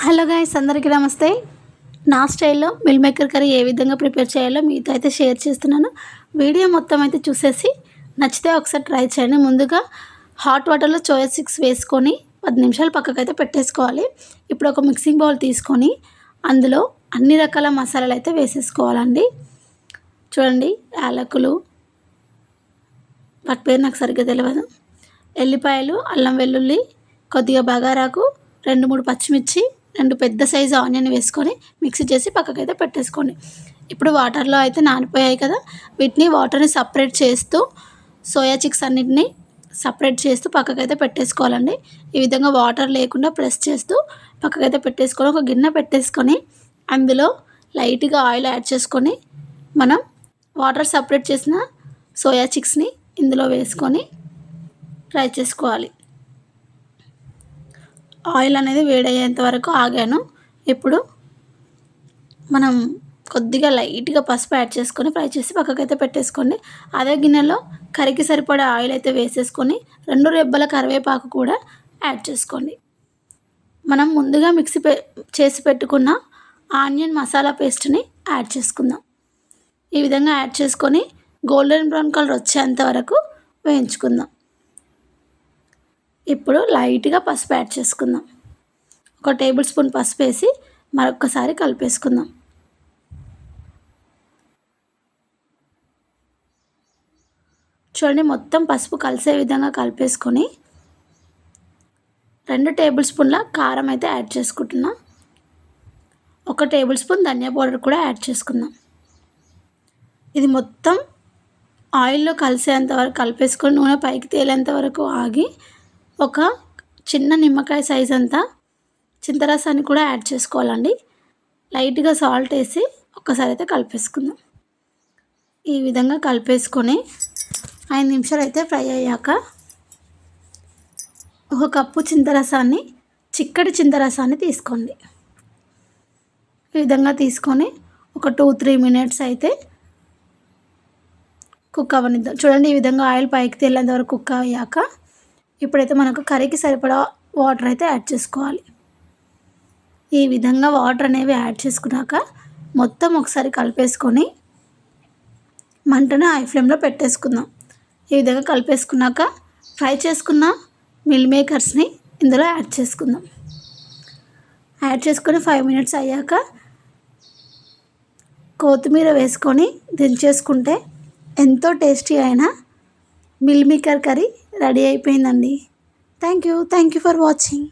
Hello guys, అందరికీ నమస్తే. నా స్టైల్లో మిల్ మేకర్ కర్రీ ఏ విధంగా ప్రిపేర్ చేయాలో మీతో అయితే షేర్ చేస్తున్నాను. వీడియో మొత్తం అయితే చూసేసి నచ్చితే ఒకసారి ట్రై చేయండి. ముందుగా హాట్ వాటర్లో సోయా చిక్స్ వేసుకొని 10 నిమిషాలు పక్కకైతే పెట్టేసుకోవాలి. ఇప్పుడు ఒక మిక్సింగ్ బౌల్ తీసుకొని అందులో అన్ని రకాల మసాలాలు అయితే వేసేసుకోవాలండి. చూడండి, యాలకులు, వాటి పేరు నాకు సరిగ్గా తెలియదు, ఎల్లిపాయలు, అల్లం వెల్లుల్లి, కొద్దిగా బగారాకు, 2-3 పచ్చిమిర్చి, 2 పెద్ద సైజు ఆనియన్ వేసుకొని మిక్సీ చేసి పక్కకైతే పెట్టేసుకోండి. ఇప్పుడు వాటర్లో అయితే నానిపోయాయి కదా, వీటిని వాటర్ని సపరేట్ చేస్తూ సోయా చిక్స్ అన్నిటిని సపరేట్ చేస్తూ పక్కకైతే పెట్టేసుకోవాలండి. ఈ విధంగా వాటర్ లేకుండా ప్రెస్ చేస్తూ పక్కకైతే పెట్టేసుకొని ఒక గిన్నె పెట్టేసుకొని అందులో లైట్గా ఆయిల్ యాడ్ చేసుకొని మనం వాటర్ సపరేట్ చేసిన సోయా చిక్స్ని ఇందులో వేసుకొని ఫ్రై చేసుకోవాలి. ఆయిల్ అనేది వేడయ్యేంత వరకు ఆగాను. ఇప్పుడు మనం కొద్దిగా లైట్గా పసుపు యాడ్ చేసుకొని ఫ్రై చేసి పక్కకైతే పెట్టేసుకోండి. అదే గిన్నెలో కర్రీకి సరిపడే ఆయిల్ అయితే వేసేసుకొని 2 రెబ్బల కరివేపాకు కూడా యాడ్ చేసుకోండి. మనం ముందుగా మిక్సీ చేసి పెట్టుకున్న ఆనియన్ మసాలా పేస్ట్ని యాడ్ చేసుకుందాం. ఈ విధంగా యాడ్ చేసుకొని గోల్డెన్ బ్రౌన్ కలర్ వచ్చేంత వరకు వేయించుకుందాం. ఇప్పుడు లైట్గా పసుపు యాడ్ చేసుకుందాం. 1 టేబుల్ స్పూన్ పసుపు వేసి మరొకసారి కలిపేసుకుందాం. చూడండి, మొత్తం పసుపు కలిసే విధంగా కలిపేసుకొని 2 టేబుల్ స్పూన్ల కారం అయితే యాడ్ చేసుకుంటున్నా. 1 టేబుల్ స్పూన్ ధనియా పౌడర్ కూడా యాడ్ చేసుకుందాం. ఇది మొత్తం ఆయిల్లో కలిసేంత వరకు కలిపేసుకొని నూనె పైకి తేలేంత వరకు ఆగి ఒక చిన్న నిమ్మకాయ సైజ్ అంతా చింతరసాన్ని కూడా యాడ్ చేసుకోవాలండి. లైట్గా సాల్ట్ వేసి ఒక్కసారి అయితే కలిపేసుకుందాం. ఈ విధంగా కలిపేసుకొని 5 నిమిషాలు అయితే ఫ్రై అయ్యాక 1 కప్పు చింతరసాన్ని, చిక్కటి చింతరసాన్ని తీసుకోండి. ఈ విధంగా తీసుకొని ఒక 2-3 మినిట్స్ అయితే కుక్ అవ్వనిద్దాం. చూడండి, ఈ విధంగా ఆయిల్ పైకి తేలేంత వరకు కుక్ అయ్యాక ఇప్పుడైతే మనకు కర్రీకి సరిపడా వాటర్ అయితే యాడ్ చేసుకోవాలి. ఈ విధంగా వాటర్ అనేవి యాడ్ చేసుకున్నాక మొత్తం ఒకసారి కలిపేసుకొని మంటను హై ఫ్లేమ్లో పెట్టేసుకుందాం. ఈ విధంగా కలిపేసుకున్నాక ఫ్రై చేసుకున్న మిల్ మేకర్స్ని ఇందులో యాడ్ చేసుకుందాం. యాడ్ చేసుకొని 5 మినిట్స్ అయ్యాక కొత్తిమీర వేసుకొని దించేసుకుంటే ఎంతో టేస్టీ అయిన మిల్ మేకర్ కర్రీ రెడీ అయిపోయిందండి. Thank you for watching.